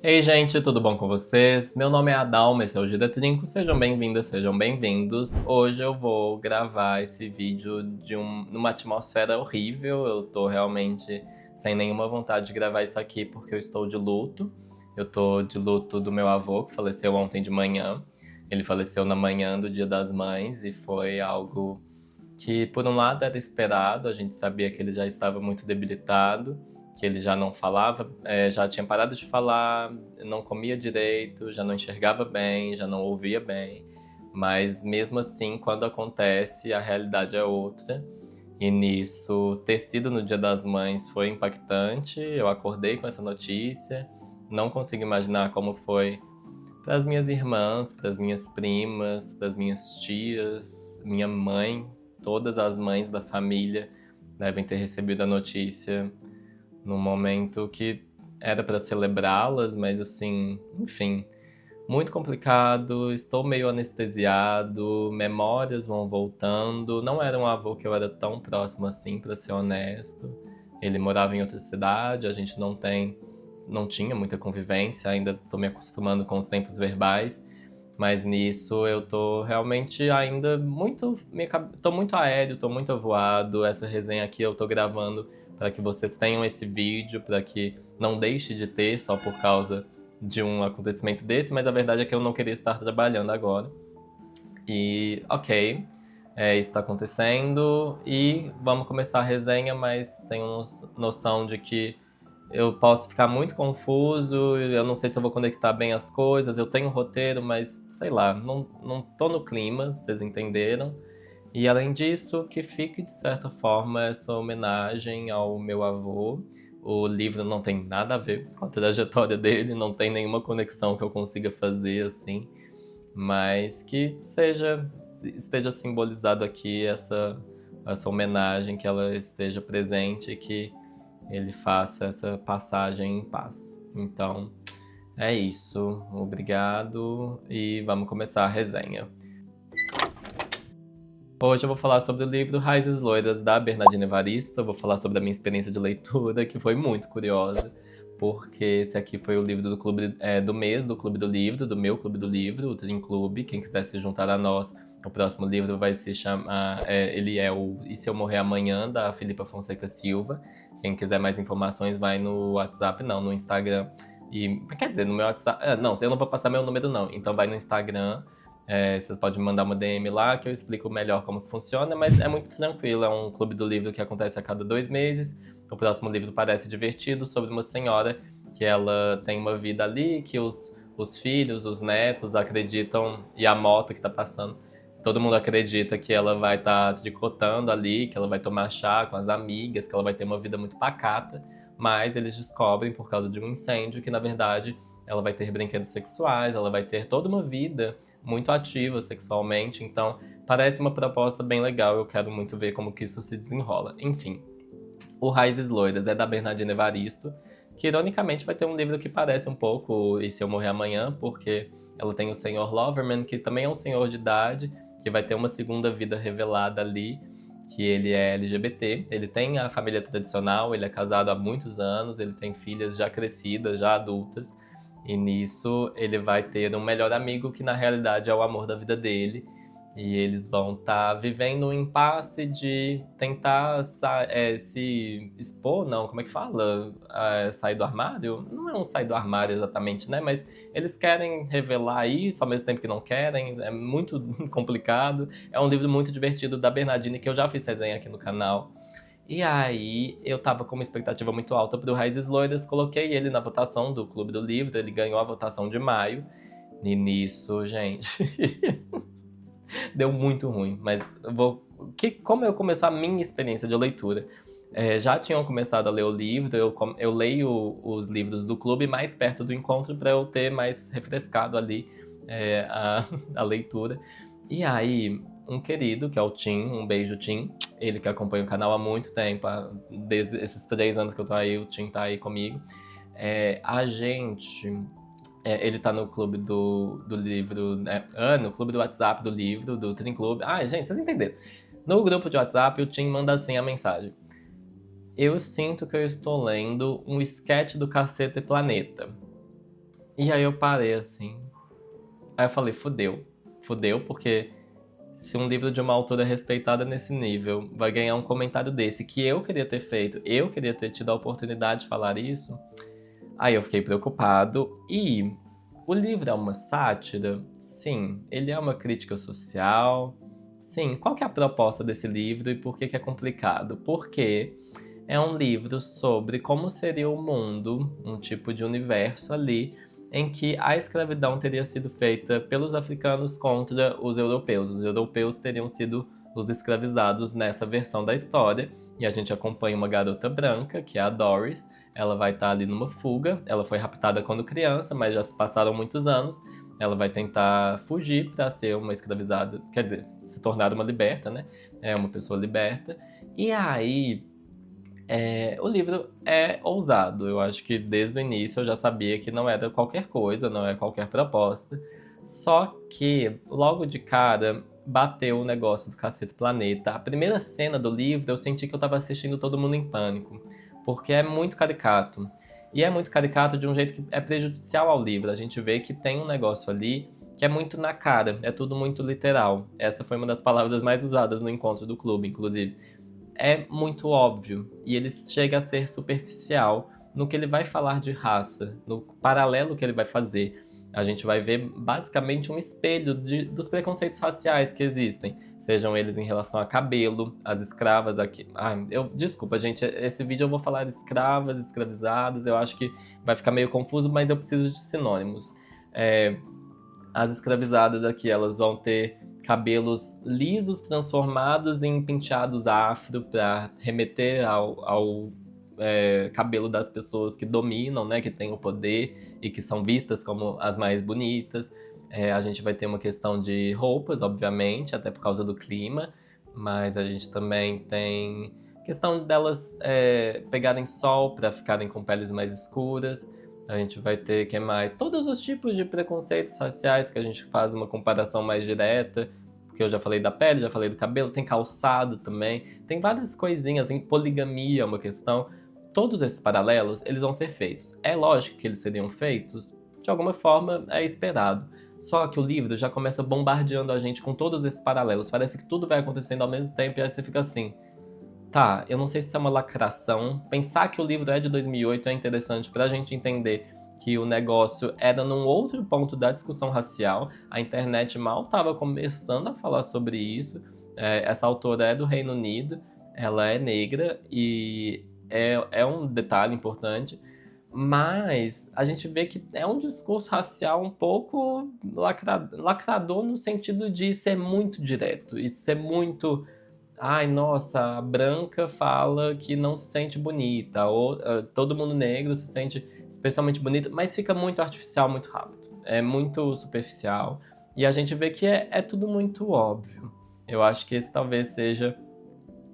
Ei, gente, tudo bom com vocês? Meu nome é Adalma, esse é o Gida Trinco. Sejam bem-vindas, sejam bem-vindos. Hoje eu vou gravar esse vídeo numa atmosfera horrível. Eu tô realmente sem nenhuma vontade de gravar isso aqui porque eu estou de luto. Eu tô de luto do meu avô, que faleceu ontem de manhã. Ele faleceu na manhã do Dia das Mães e foi algo que, por um lado, era esperado. A gente sabia que ele já estava muito debilitado, que ele já não falava, já tinha parado de falar, não comia direito, já não enxergava bem, já não ouvia bem. Mas mesmo assim, quando acontece, a realidade é outra. E nisso, ter sido no Dia das Mães foi impactante. Eu acordei com essa notícia, não consigo imaginar como foi para as minhas irmãs, para as minhas primas, para as minhas tias, minha mãe, todas as mães da família devem ter recebido a notícia num momento que era para celebrá-las, mas assim, enfim, muito complicado. Estou meio anestesiado, memórias vão voltando. Não era um avô que eu era tão próximo assim, para ser honesto. Ele morava em outra cidade, a gente não tinha muita convivência, ainda tô me acostumando com os tempos verbais, mas nisso eu tô realmente ainda muito, tô muito aéreo, tô muito avoado. Essa resenha aqui eu tô gravando para que vocês tenham esse vídeo, para que não deixe de ter só por causa de um acontecimento desse, mas a verdade é que eu não queria estar trabalhando agora. E ok, isso está acontecendo e vamos começar a resenha, mas tenho noção de que eu posso ficar muito confuso, eu não sei se eu vou conectar bem as coisas, eu tenho um roteiro, mas sei lá, não tô no clima, vocês entenderam. E além disso, que fique de certa forma essa homenagem ao meu avô. O livro não tem nada a ver com a trajetória dele, não tem nenhuma conexão que eu consiga fazer assim, mas que esteja simbolizado aqui essa homenagem, que ela esteja presente, que ele faça essa passagem em paz. Então, é isso. Obrigado e vamos começar a resenha. Hoje eu vou falar sobre o livro Raízes Loiras, da Bernardina Evaristo. Eu vou falar sobre a minha experiência de leitura, que foi muito curiosa, porque esse aqui foi o livro do clube do mês, do Clube do Livro, do meu Clube do Livro, o Trim Clube. Quem quiser se juntar a nós, o próximo livro vai se chamar, ele é o E Se Eu Morrer Amanhã, da Filipa Fonseca Silva. Quem quiser mais informações vai no WhatsApp, não, no Instagram. E, quer dizer, no meu WhatsApp, não, eu não vou passar meu número não, então vai no Instagram. Vocês podem me mandar uma DM lá que eu explico melhor como que funciona, mas é muito tranquilo. É um clube do livro que acontece a cada 2 meses. O próximo livro parece divertido, sobre uma senhora que ela tem uma vida ali, que os filhos, os netos acreditam, e a moto que tá passando, todo mundo acredita que ela vai estar tricotando ali, que ela vai tomar chá com as amigas, que ela vai ter uma vida muito pacata, mas eles descobrem, por causa de um incêndio, que na verdade ela vai ter brinquedos sexuais, ela vai ter toda uma vida muito ativa sexualmente, então parece uma proposta bem legal. Eu quero muito ver como que isso se desenrola. Enfim, o Raízes Loiras é da Bernardina Evaristo, que ironicamente vai ter um livro que parece um pouco E Se Eu Morrer Amanhã, porque ela tem o Senhor Loverman, que também é um senhor de idade, que vai ter uma segunda vida revelada ali, que ele é LGBT, ele tem a família tradicional, ele é casado há muitos anos, ele tem filhas já crescidas, já adultas, e nisso ele vai ter um melhor amigo que na realidade é o amor da vida dele. E eles vão estar vivendo um impasse de tentar se expor, não, como é que fala? Sair do armário? Não é um sair do armário exatamente, né? Mas eles querem revelar isso ao mesmo tempo que não querem. É muito complicado. É um livro muito divertido da Bernardine, que eu já fiz resenha aqui no canal. E aí, eu tava com uma expectativa muito alta pro Raízes Loiras, coloquei ele na votação do Clube do Livro, ele ganhou a votação de maio. E nisso, gente, deu muito ruim. Mas como eu começar a minha experiência de leitura? Já tinham começado a ler o livro, eu leio os livros do clube mais perto do encontro para eu ter mais refrescado ali a leitura. E aí, um querido, que é o Tim, um beijo, Tim, ele que acompanha o canal há muito tempo, desde esses 3 anos que eu tô aí, o Tim tá aí comigo. A gente. Ele tá no clube do livro, né? No clube do WhatsApp do livro, do Trim Clube. Gente, vocês entenderam. No grupo de WhatsApp, o Tim manda assim a mensagem: Eu sinto que eu estou lendo um sketch do Cacete Planeta. E aí eu parei assim. Aí eu falei, fudeu. Fudeu, porque se um livro de uma autora respeitada nesse nível vai ganhar um comentário desse, que eu queria ter feito, eu queria ter tido a oportunidade de falar isso, aí eu fiquei preocupado. E o livro é uma sátira? Sim. Ele é uma crítica social? Sim. Qual que é a proposta desse livro e por que que é complicado? Porque é um livro sobre como seria o mundo, um tipo de universo ali, em que a escravidão teria sido feita pelos africanos contra os europeus. Os europeus teriam sido os escravizados nessa versão da história, e a gente acompanha uma garota branca, que é a Doris. Ela vai estar ali numa fuga. Ela foi raptada quando criança, mas já se passaram muitos anos. Ela vai tentar fugir para ser uma escravizada, quer dizer, se tornar uma liberta, né? É uma pessoa liberta. E aí, o livro é ousado. Eu acho que desde o início eu já sabia que não era qualquer coisa, não é qualquer proposta. Só que, logo de cara, bateu o negócio do Cacete Planeta. A primeira cena do livro eu senti que eu tava assistindo Todo Mundo em Pânico, porque é muito caricato. E é muito caricato de um jeito que é prejudicial ao livro. A gente vê que tem um negócio ali que é muito na cara, é tudo muito literal. Essa foi uma das palavras mais usadas no encontro do clube, inclusive. É muito óbvio e ele chega a ser superficial no que ele vai falar de raça, no paralelo que ele vai fazer. A gente vai ver basicamente um espelho dos preconceitos raciais que existem, sejam eles em relação a cabelo, as escravas aqui. Ai, desculpa, gente, esse vídeo eu vou falar escravas, escravizadas, eu acho que vai ficar meio confuso, mas eu preciso de sinônimos. É, as escravizadas aqui, elas vão ter cabelos lisos transformados em penteados afro para remeter ao cabelo das pessoas que dominam, né, que têm o poder e que são vistas como as mais bonitas. A gente vai ter uma questão de roupas, obviamente, até por causa do clima, mas a gente também tem questão delas pegarem sol para ficarem com peles mais escuras. A gente vai ter, que mais? Todos os tipos de preconceitos raciais que a gente faz uma comparação mais direta, porque eu já falei da pele, já falei do cabelo, tem calçado também, tem várias coisinhas, em poligamia é uma questão. Todos esses paralelos, eles vão ser feitos. É lógico que eles seriam feitos, de alguma forma é esperado. Só que o livro já começa bombardeando a gente com todos esses paralelos. Parece que tudo vai acontecendo ao mesmo tempo e aí você fica assim, tá, eu não sei se isso é uma lacração. Pensar que o livro é de 2008 é interessante pra gente entender que o negócio era num outro ponto da discussão racial. A internet mal estava começando a falar sobre isso. Essa autora é do Reino Unido, ela é negra e é um detalhe importante. Mas a gente vê que é um discurso racial um pouco lacrador no sentido de ser muito direto e ser muito. Ai, nossa, a branca fala que não se sente bonita, ou todo mundo negro se sente especialmente bonita, mas fica muito artificial muito rápido. É muito superficial. E a gente vê que é tudo muito óbvio. Eu acho que esse talvez seja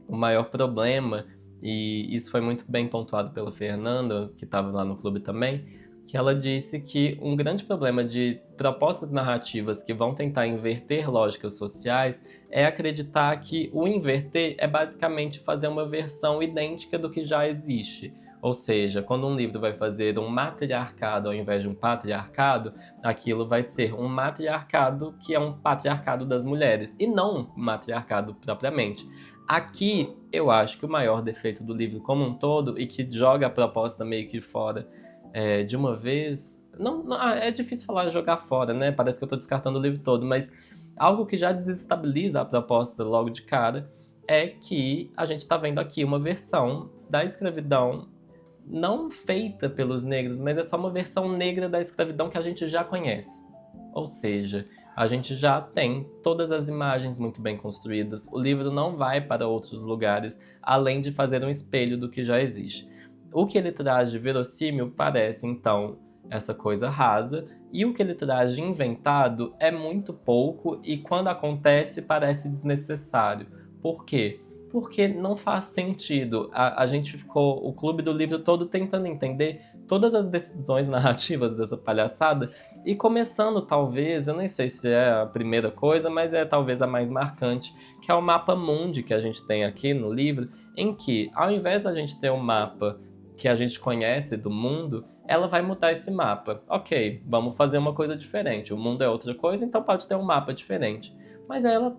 o maior problema, e isso foi muito bem pontuado pela Fernanda, que estava lá no clube também, que ela disse que um grande problema de propostas narrativas que vão tentar inverter lógicas sociais é acreditar que o inverter é basicamente fazer uma versão idêntica do que já existe. Ou seja, quando um livro vai fazer um matriarcado ao invés de um patriarcado, aquilo vai ser um matriarcado que é um patriarcado das mulheres, e não um matriarcado propriamente. Aqui, eu acho que o maior defeito do livro como um todo, e que joga a proposta meio que fora de uma vez. É difícil falar jogar fora, né? Parece que eu tô descartando o livro todo, mas algo que já desestabiliza a proposta logo de cara é que a gente tá vendo aqui uma versão da escravidão não feita pelos negros, mas é só uma versão negra da escravidão que a gente já conhece. Ou seja, a gente já tem todas as imagens muito bem construídas. O livro não vai para outros lugares, além de fazer um espelho do que já existe. O que ele traz de verossímil parece, então, essa coisa rasa, e o que ele traz de inventado é muito pouco e, quando acontece, parece desnecessário. Por quê? Porque não faz sentido. A gente ficou o clube do livro todo tentando entender todas as decisões narrativas dessa palhaçada e começando, talvez, eu nem sei se é a primeira coisa, mas é talvez a mais marcante, que é o mapa mundi que a gente tem aqui no livro, em que, ao invés da gente ter um mapa que a gente conhece do mundo, ela vai mudar esse mapa. Ok, vamos fazer uma coisa diferente. O mundo é outra coisa, então pode ter um mapa diferente. Mas aí ela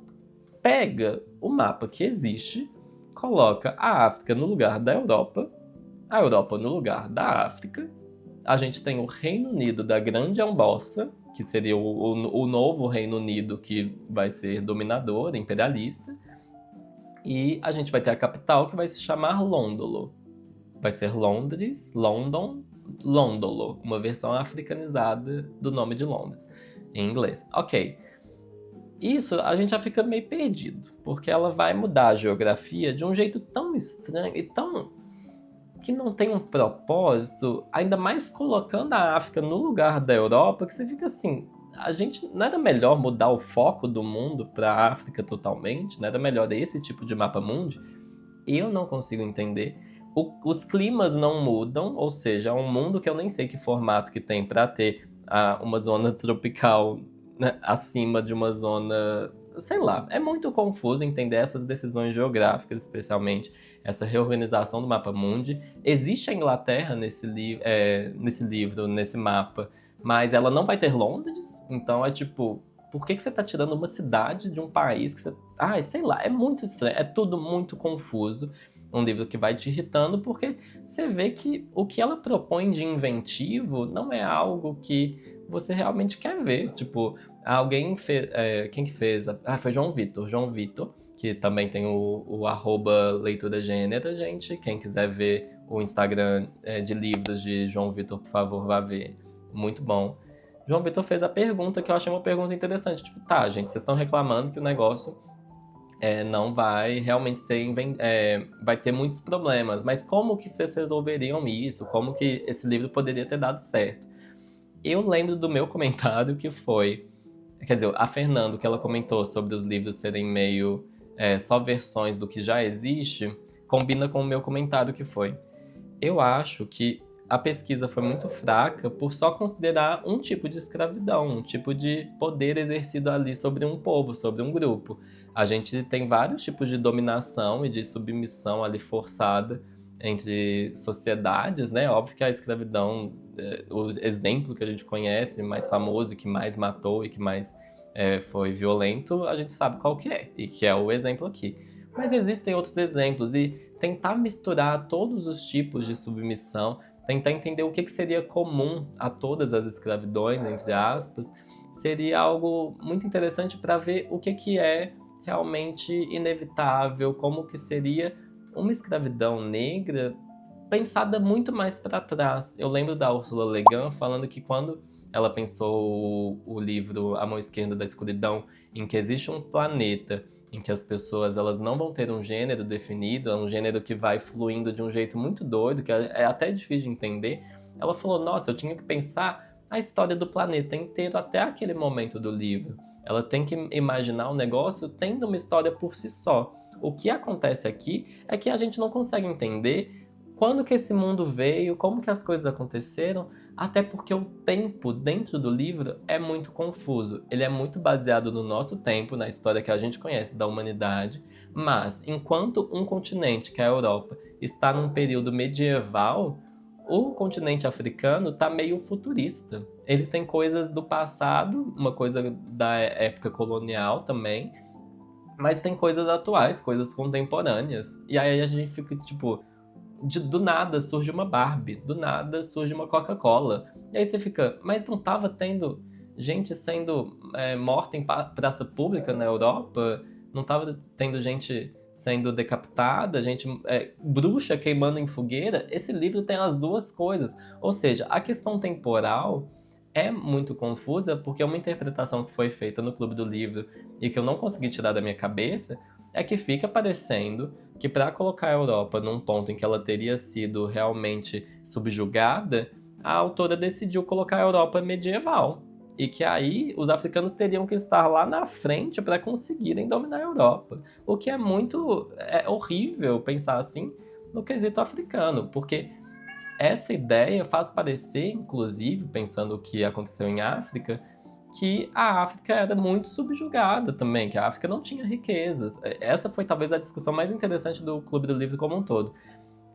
pega o mapa que existe, coloca a África no lugar da Europa, a Europa no lugar da África. A gente tem o Reino Unido da Grande Ambossa, que seria o novo Reino Unido que vai ser dominador, imperialista. E a gente vai ter a capital que vai se chamar Londolo. Vai ser Londres, London, Londolo, uma versão africanizada do nome de Londres, em inglês. Ok. Isso a gente já fica meio perdido, porque ela vai mudar a geografia de um jeito tão estranho e tão que não tem um propósito, ainda mais colocando a África no lugar da Europa, que você fica assim, a gente não era melhor mudar o foco do mundo para a África totalmente? Não era melhor esse tipo de mapa mundi? Eu não consigo entender. Os climas não mudam, ou seja, é um mundo que eu nem sei que formato que tem para ter uma zona tropical, né, acima de uma zona, sei lá, é muito confuso entender essas decisões geográficas, especialmente essa reorganização do mapa mundi. Existe a Inglaterra nesse livro, nesse mapa, mas ela não vai ter Londres, então é tipo, por que você tá tirando uma cidade de um país que você... Ai, sei lá, é muito estranho, é tudo muito confuso. Um livro que vai te irritando, porque você vê que o que ela propõe de inventivo não é algo que você realmente quer ver. Tipo, alguém fez... quem que fez? Foi João Vitor. João Vitor, que também tem o arroba Leitura Gênera, gente. Quem quiser ver o Instagram de livros de João Vitor, por favor, vá ver. Muito bom. João Vitor fez a pergunta, que eu achei uma pergunta interessante. Tipo, tá, gente, vocês estão reclamando que o negócio não vai realmente ser... vai ter muitos problemas. Mas como que vocês resolveriam isso? Como que esse livro poderia ter dado certo? Eu lembro do meu comentário que foi... Quer dizer, a Fernanda, que ela comentou sobre os livros serem meio só versões do que já existe, combina com o meu comentário que foi: eu acho que a pesquisa foi muito fraca por só considerar um tipo de escravidão, um tipo de poder exercido ali sobre um povo, sobre um grupo. A gente tem vários tipos de dominação e de submissão ali forçada entre sociedades, né? Óbvio que a escravidão, o exemplo que a gente conhece, mais famoso, que mais matou e que mais foi violento, a gente sabe qual que é, e que é o exemplo aqui. Mas existem outros exemplos, e tentar misturar todos os tipos de submissão, tentar entender o que seria comum a todas as escravidões, entre aspas, seria algo muito interessante para ver o que é realmente inevitável, como que seria uma escravidão negra pensada muito mais para trás. Eu lembro da Ursula Le Guin falando que quando ela pensou o livro A Mão Esquerda da Escuridão, em que existe um planeta em que as pessoas elas não vão ter um gênero definido, é um gênero que vai fluindo de um jeito muito doido, que é até difícil de entender. Ela falou, nossa, eu tinha que pensar a história do planeta inteiro até aquele momento do livro. Ela tem que imaginar o negócio tendo uma história por si só. O que acontece aqui é que a gente não consegue entender quando que esse mundo veio, como que as coisas aconteceram, até porque o tempo dentro do livro é muito confuso. Ele é muito baseado no nosso tempo, na história que a gente conhece da humanidade, mas enquanto um continente, que é a Europa, está num período medieval, o continente africano está meio futurista. Ele tem coisas do passado, uma coisa da época colonial também, mas tem coisas atuais, coisas contemporâneas. E aí a gente fica tipo... do nada surge uma Barbie, do nada surge uma Coca-Cola. E aí você fica, mas não tava tendo gente sendo morta em praça pública na Europa? Não tava tendo gente sendo decapitada, gente bruxa queimando em fogueira? Esse livro tem as duas coisas. Ou seja, a questão temporal é muito confusa, porque uma interpretação que foi feita no Clube do Livro e que eu não consegui tirar da minha cabeça é que fica parecendo que para colocar a Europa num ponto em que ela teria sido realmente subjugada, a autora decidiu colocar a Europa medieval. E que aí os africanos teriam que estar lá na frente para conseguirem dominar a Europa. O que é muito horrível pensar assim no quesito africano, porque essa ideia faz parecer, inclusive, pensando o que aconteceu em África, que a África era muito subjugada também, que a África não tinha riquezas. Essa foi talvez a discussão mais interessante do Clube do Livro como um todo.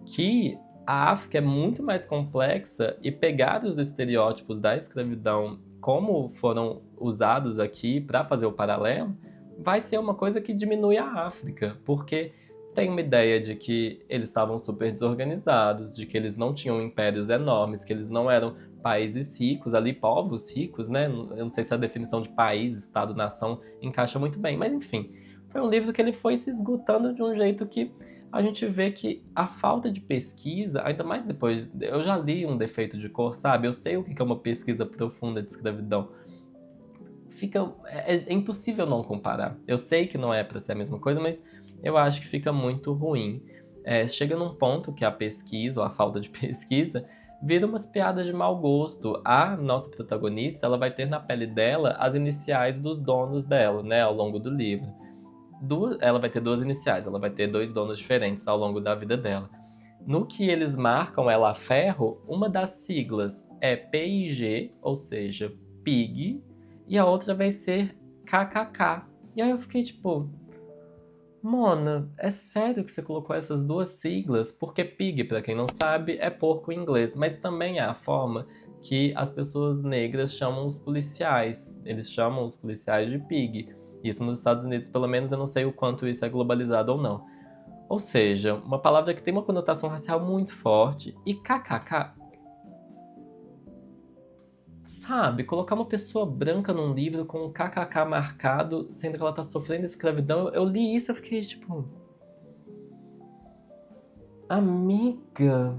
Que a África é muito mais complexa e pegar os estereótipos da escravidão como foram usados aqui para fazer o paralelo, vai ser uma coisa que diminui a África, porque tem uma ideia de que eles estavam super desorganizados, de que eles não tinham impérios enormes, que eles não eram países ricos, ali povos ricos, né? Eu não sei se a definição de país, estado, nação encaixa muito bem, mas enfim, foi um livro que ele foi se esgotando de um jeito que a gente vê que a falta de pesquisa, ainda mais depois, eu já li Um Defeito de Cor, sabe? Eu sei o que é uma pesquisa profunda de escravidão. É impossível não comparar. Eu sei que não é para ser a mesma coisa, mas eu acho que fica muito ruim. Chega num ponto que a pesquisa, ou a falta de pesquisa, vira umas piadas de mau gosto. A nossa protagonista, ela vai ter na pele dela as iniciais dos donos dela, né, ao longo do livro. Ela vai ter duas iniciais, ela vai ter dois donos diferentes ao longo da vida dela. No que eles marcam ela a ferro, uma das siglas é PIG, ou seja, Pig, e a outra vai ser KKK. E aí eu fiquei tipo, Mona, é sério que você colocou essas duas siglas? Porque pig, pra quem não sabe, é porco em inglês, mas também é a forma que as pessoas negras chamam os policiais. Eles chamam os policiais de pig. Isso nos Estados Unidos, pelo menos, eu não sei o quanto isso é globalizado ou não. Ou seja, uma palavra que tem uma conotação racial muito forte. E kkk, sabe? Colocar uma pessoa branca num livro com um kkk marcado, sendo que ela tá sofrendo escravidão. Eu li isso e fiquei tipo. Amiga,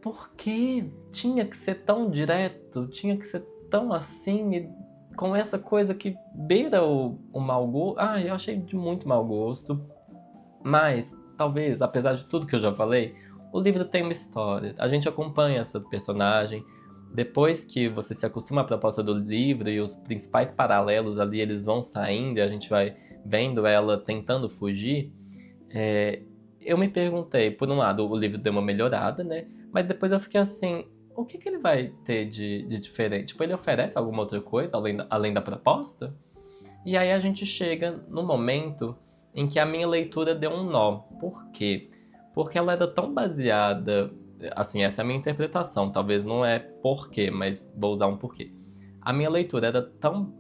por que tinha que ser tão direto? Tinha que ser tão assim, e com essa coisa que beira o mau gosto? Ah, eu achei de muito mau gosto. Mas, talvez, apesar de tudo que eu já falei, o livro tem uma história. A gente acompanha essa personagem. Depois que você se acostuma à proposta do livro e os principais paralelos ali eles vão saindo e a gente vai vendo ela tentando fugir, é, eu me perguntei, por um lado, o livro deu uma melhorada, né? Mas depois eu fiquei assim, o que que ele vai ter de diferente? Tipo, ele oferece alguma outra coisa além da proposta? E aí a gente chega no momento em que a minha leitura deu um nó. Por quê? Porque ela era tão baseada. Assim, essa é a minha interpretação. Talvez não é porquê, mas vou usar um porquê. A minha leitura era tão.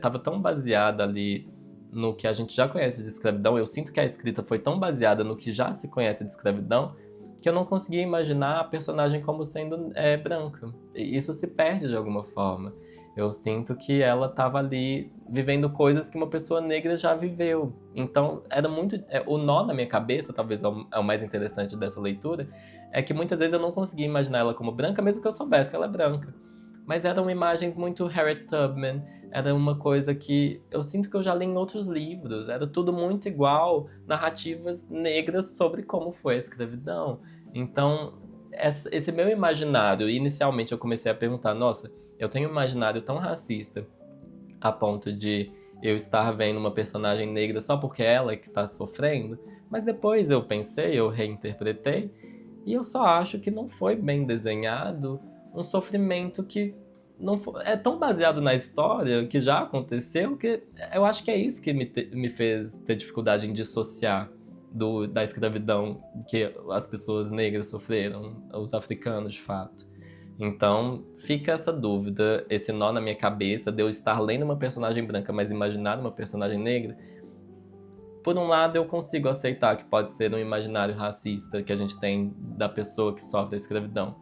Tava tão baseada ali no que a gente já conhece de escravidão. Eu sinto que a escrita foi tão baseada no que já se conhece de escravidão que eu não conseguia imaginar a personagem como sendo branca. E isso se perde de alguma forma. Eu sinto que ela estava ali vivendo coisas que uma pessoa negra já viveu. Então, era muito. O nó na minha cabeça, talvez é o mais interessante dessa leitura, é que muitas vezes eu não conseguia imaginar ela como branca, mesmo que eu soubesse que ela é branca. Mas eram imagens muito Harriet Tubman, era uma coisa que eu sinto que eu já li em outros livros, era tudo muito igual, narrativas negras sobre como foi a escravidão. Então, esse meu imaginário, inicialmente eu comecei a perguntar, nossa, eu tenho um imaginário tão racista a ponto de eu estar vendo uma personagem negra só porque é ela que está sofrendo, mas depois eu pensei, eu reinterpretei, e eu só acho que não foi bem desenhado um sofrimento que não foi, é tão baseado na história que já aconteceu que eu acho que é isso que me fez ter dificuldade em dissociar da escravidão que as pessoas negras sofreram, os africanos de fato. Então fica essa dúvida, esse nó na minha cabeça de eu estar lendo uma personagem branca, mas imaginar uma personagem negra. Por um lado, eu consigo aceitar que pode ser um imaginário racista que a gente tem da pessoa que sofre a escravidão.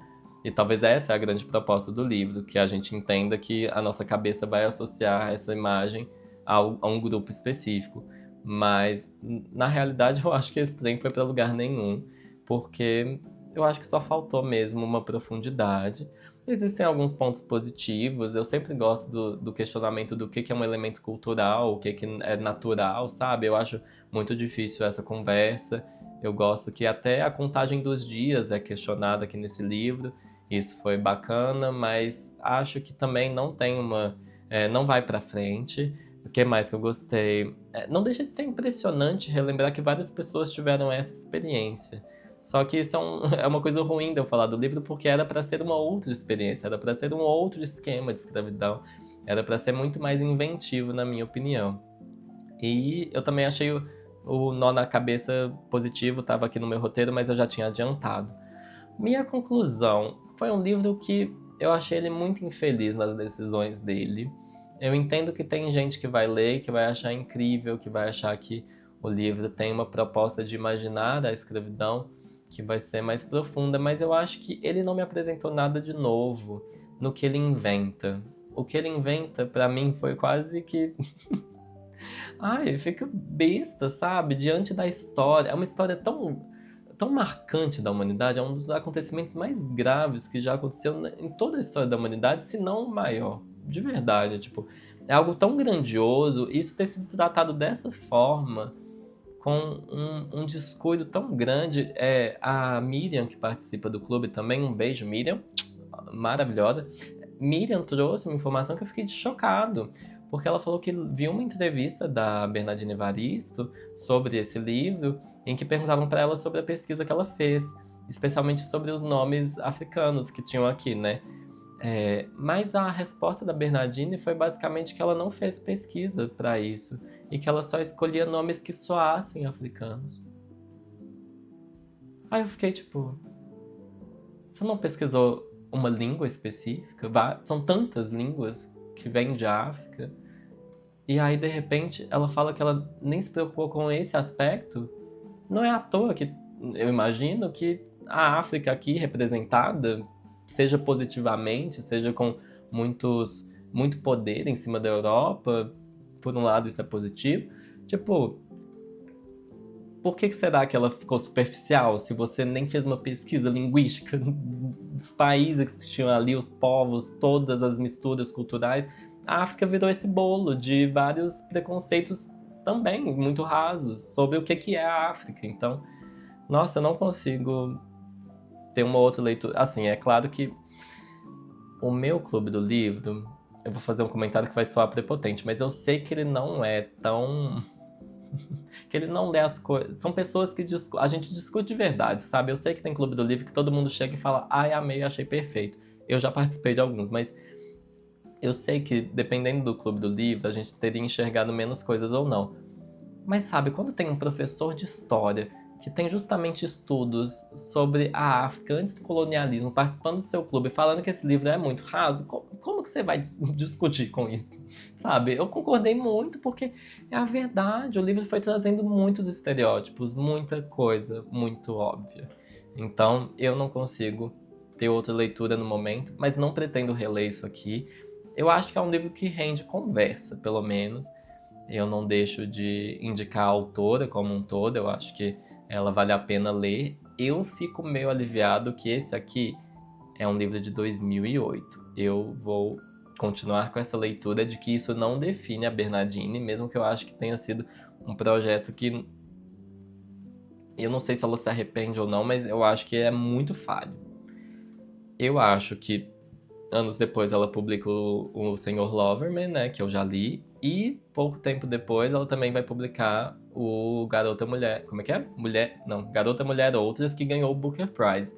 E talvez essa é a grande proposta do livro, que a gente entenda que a nossa cabeça vai associar essa imagem a um grupo específico. Mas, na realidade, eu acho que esse trem foi para lugar nenhum, porque eu acho que só faltou mesmo uma profundidade. Existem alguns pontos positivos, eu sempre gosto do questionamento do que é um elemento cultural, o que é natural, sabe? Eu acho muito difícil essa conversa. Eu gosto que até a contagem dos dias é questionada aqui nesse livro. Isso foi bacana, mas acho que também não tem não vai pra frente. O que mais que eu gostei? Não deixa de ser impressionante relembrar que várias pessoas tiveram essa experiência. Só que isso é uma coisa ruim de eu falar do livro, porque era para ser uma outra experiência, era para ser um outro esquema de escravidão, era para ser muito mais inventivo, na minha opinião. E eu também achei o nó na cabeça positivo, estava aqui no meu roteiro, mas eu já tinha adiantado. Minha conclusão, foi um livro que eu achei ele muito infeliz nas decisões dele. Eu entendo que tem gente que vai ler, e que vai achar incrível, que vai achar que o livro tem uma proposta de imaginar a escravidão que vai ser mais profunda, mas eu acho que ele não me apresentou nada de novo no que ele inventa. O que ele inventa, pra mim, foi quase que. Ai, fica besta, sabe? Diante da história. É uma história tão marcante da humanidade, é um dos acontecimentos mais graves que já aconteceu em toda a história da humanidade, se não o maior. De verdade, tipo, é algo tão grandioso, isso ter sido tratado dessa forma, com um descuido tão grande. A Miriam, que participa do clube também, um beijo, Miriam, maravilhosa. Miriam trouxe uma informação que eu fiquei chocado, porque ela falou que viu uma entrevista da Bernardine Evaristo sobre esse livro, em que perguntavam para ela sobre a pesquisa que ela fez, especialmente sobre os nomes africanos que tinham aqui, né? Mas a resposta da Bernardine foi basicamente que ela não fez pesquisa para isso e que ela só escolhia nomes que soassem africanos. Aí eu fiquei tipo, você não pesquisou uma língua específica? São tantas línguas que vêm de África. E aí, de repente, ela fala que ela nem se preocupou com esse aspecto. Não é à toa que eu imagino que a África aqui representada, seja positivamente, seja com muito poder em cima da Europa, por um lado isso é positivo. Tipo, por que será que ela ficou superficial se você nem fez uma pesquisa linguística dos países que existiam ali, os povos, todas as misturas culturais? A África virou esse bolo de vários preconceitos também muito rasos sobre o que é a África. Então, nossa, eu não consigo ter uma outra leitura. Assim, é claro que o meu clube do livro, eu vou fazer um comentário que vai soar prepotente, mas eu sei que ele não é tão que ele não lê as coisas. São pessoas que a gente discute de verdade, sabe? Eu sei que tem clube do livro que todo mundo chega e fala, ai, amei, achei perfeito. Eu já participei de alguns, mas eu sei que dependendo do clube do livro, a gente teria enxergado menos coisas ou não. Mas sabe, quando tem um professor de história que tem justamente estudos sobre a África antes do colonialismo, participando do seu clube, falando que esse livro é muito raso, como que você vai discutir com isso? Sabe, eu concordei muito porque é a verdade, o livro foi trazendo muitos estereótipos, muita coisa muito óbvia. Então, eu não consigo ter outra leitura no momento, mas não pretendo reler isso aqui. Eu acho que é um livro que rende conversa, pelo menos. Eu não deixo de indicar a autora como um todo, eu acho que ela vale a pena ler. Eu fico meio aliviado que esse aqui é um livro de 2008. Eu vou continuar com essa leitura de que isso não define a Bernardine, mesmo que eu acho que tenha sido um projeto que eu não sei se ela se arrepende ou não, mas eu acho que é muito falho. Eu acho que anos depois ela publica o Senhor Loverman, né, que eu já li, e pouco tempo depois ela também vai publicar o Garota Mulher, como é que é? Garota Mulher Outras, que ganhou o Booker Prize.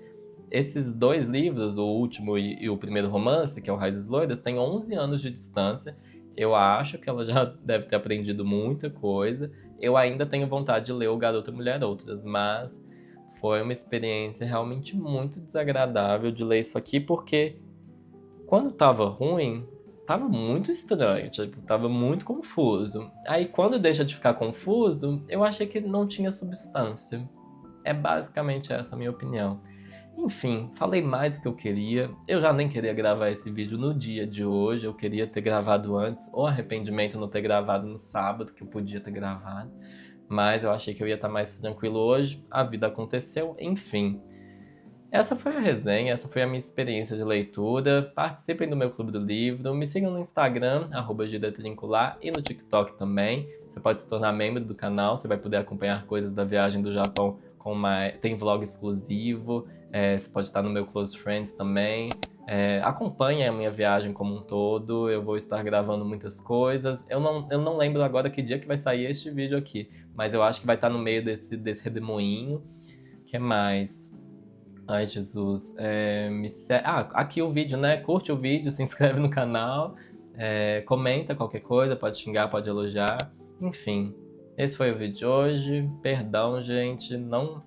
Esses dois livros, o último e o primeiro romance, que é o Raízes Loiras, têm 11 anos de distância. Eu acho que ela já deve ter aprendido muita coisa. Eu ainda tenho vontade de ler o Garota Mulher Outras, mas foi uma experiência realmente muito desagradável de ler isso aqui, porque quando tava ruim, tava muito estranho, tipo, tava muito confuso. Aí quando deixa de ficar confuso, eu achei que não tinha substância. É basicamente essa a minha opinião. Enfim, falei mais do que eu queria. Eu já nem queria gravar esse vídeo no dia de hoje, eu queria ter gravado antes. Ou arrependimento não ter gravado no sábado, que eu podia ter gravado. Mas eu achei que eu ia estar mais tranquilo hoje. A vida aconteceu, enfim. Essa foi a resenha, essa foi a minha experiência de leitura. Participem do meu clube do livro, me sigam no Instagram, @gidatrincular, e no TikTok também. Você pode se tornar membro do canal, você vai poder acompanhar coisas da viagem do Japão tem vlog exclusivo, você pode estar no meu Close Friends também. Acompanhe a minha viagem como um todo, eu vou estar gravando muitas coisas. Eu não lembro agora que dia que vai sair este vídeo aqui, mas eu acho que vai estar no meio desse redemoinho. O que mais? Ai, Jesus. Aqui o vídeo, né? Curte o vídeo, se inscreve no canal, comenta qualquer coisa, pode xingar, pode elogiar. Enfim, esse foi o vídeo de hoje. Perdão, gente, não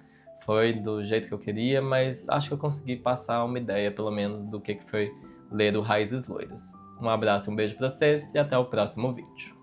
foi do jeito que eu queria, mas acho que eu consegui passar uma ideia, pelo menos, do que foi ler o Raízes Loiras. Um abraço e um beijo pra vocês e até o próximo vídeo.